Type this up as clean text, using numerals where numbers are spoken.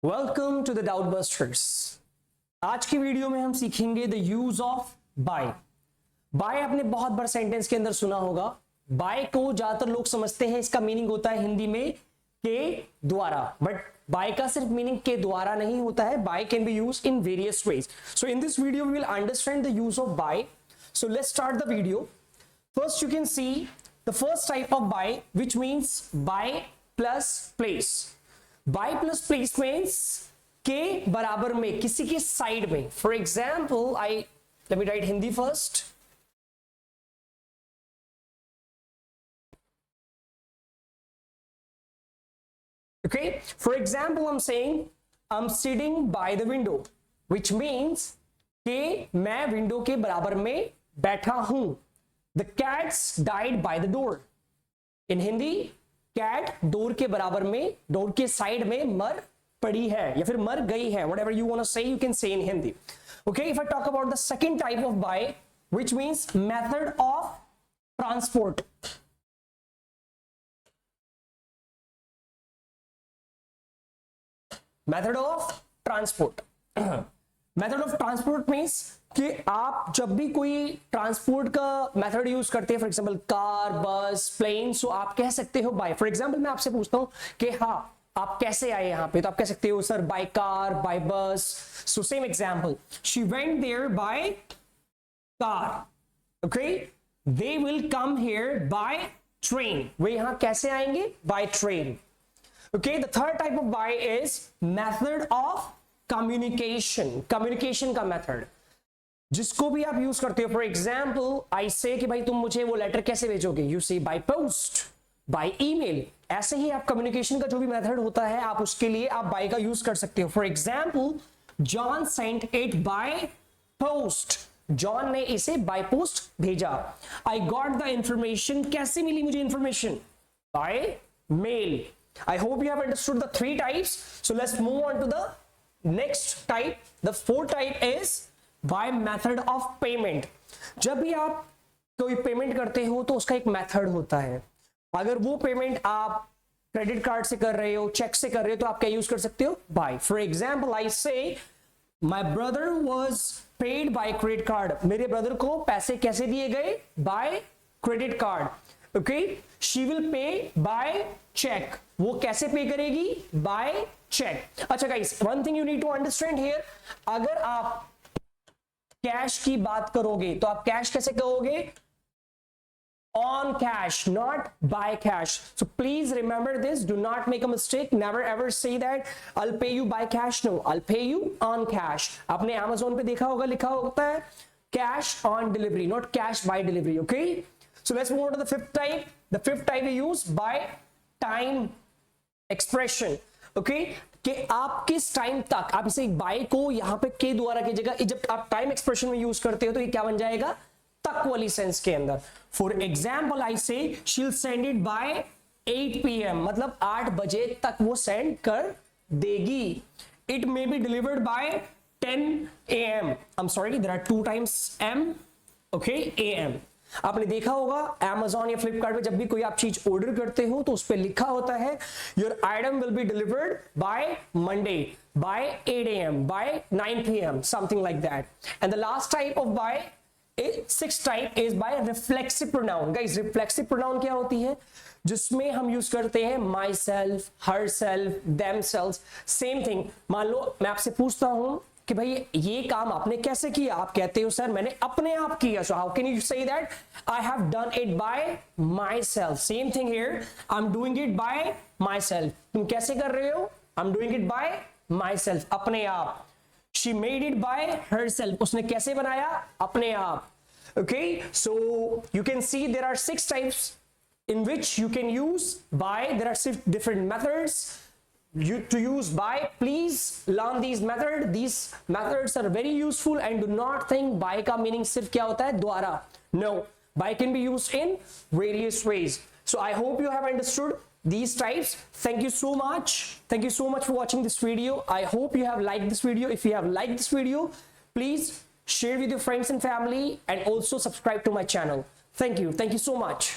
Welcome to the doubt busters. आज की video में हम सीखेंगे the use of by. By आपने बहुत बार सेंटेंस के अंदर सुना होगा। बाय को ज्यादातर लोग समझते हैं इसका मीनिंग होता है हिंदी में के द्वारा, बट बाय का सिर्फ मीनिंग के द्वारा नहीं होता है। By can be used in various ways. So in this video we will understand the use of by. So let's start the video. First, you can see the first type of by, which means by plus place. By plus place means के बराबर में, किसी के side में। For example, let me write Hindi first. Okay, for example, I'm saying I'm sitting by the window, which means कि मैं window के बराबर में बैठा हूं। The cats died by the door. In Hindi, cat door के बराबर में, डोर के साइड में मर पड़ी है या फिर मर गई है। Whatever you want to say, you can say in Hindi. Okay, if I talk about the second type of by, which means method of transport. Method of transport. Method of transport means कि आप जब भी कोई transport का method use करते हैं, for example car, बस, plane, सो आप कह सकते हो बाय। फॉर एग्जांपल मैं आपसे पूछता हूं कि हाँ आप कैसे आए यहाँ पे, तो आप कह सकते हो sir bye car, by bus. So same example, she went there by car. Okay, they will come here by train. वे यहाँ कैसे आएंगे? By train. Okay, the third type of by is method of communication. Communication का method जिसको भी आप use करते हो। फॉर एग्जाम्पल आई से कि भाई तुम मुझे वो लेटर कैसे भेजोगे, यू से बाय पोस्ट, बाय ईमेल। ऐसे ही आप कम्युनिकेशन का जो भी मेथड होता है आप उसके लिए आप बाय का यूज कर सकते हो। For example John sent it by post. John ने इसे बाय पोस्ट भेजा। I got the information. कैसे मिली मुझे information? By mail. I hope you have understood the three types. So let's move on to the next type. The fourth type is by method of payment. जब भी आप कोई payment करते हो तो उसका एक मेथड होता है। अगर वो पेमेंट आप क्रेडिट कार्ड से कर रहे हो, चेक से कर रहे हो, तो आप क्या यूज कर सकते हो? Bye. For example I say my brother was paid by credit card. मेरे ब्रदर को पैसे कैसे दिए गए? By credit card. Okay, she will pay by cheque. वो कैसे पे करेगी? By cheque. अच्छा guys, one thing you need to understand here, अगर आप कैश की बात करोगे तो आप कैश कैसे कहोगे? On cash, not by cash. So please remember this, do not make a mistake, never ever say that I pay you by cash. No, I pay you on cash. आपने Amazon पे देखा होगा, लिखा होता है cash on delivery, not cash by delivery. Okay, so let's move on to the fifth type. The fifth type we use by time expression. Okay, कि आप किस टाइम तक, आप इसे बाय को यहां पे के द्वारा की जगह जब आप टाइम एक्सप्रेशन में यूज करते हो तो ये क्या बन जाएगा? तक वाली सेंस के अंदर। फॉर एग्जाम्पल आई से she will send it by 8 PM, मतलब 8 बजे तक वो सेंड कर देगी। It may be delivered by 10 AM। I am sorry, there are 2 times M, okay, AM। आपने देखा होगा Amazon या Flipkart में जब भी कोई आप चीज ऑर्डर करते हो तो उस पर लिखा होता है your item will be delivered by Monday by 8 AM, by 9 PM, something like that. And the last type of by, sixth type is by reflexive pronoun. Guys, reflexive pronoun क्या होती है? जिसमें हम यूज करते हैं myself, herself, themself, same thing. मान लो मैं आपसे पूछता हूं कि भाई ये काम आपने कैसे किया? आप कहते हो सर मैंने अपने आप किया। So how can you say that? I have done it by myself. Same thing here, I am doing it by myself. तुम कैसे कर रहे हो? I am doing it by myself, अपने आप। She made it by herself. उसने कैसे बनाया? अपने आप। Okay, so you can see there are 6 types in which you can use by. There are 6 different methods to use by. Please learn these methods. These methods are very useful, and do not think by का meaning सिर्फ क्या होता है? द्वारा। No, by can be used in various ways. So I hope you have understood these types. Thank you so much. Thank you so much for watching this video. I hope you have liked this video. If you have liked this video, please share with your friends and family, and also subscribe to my channel. Thank you. Thank you so much.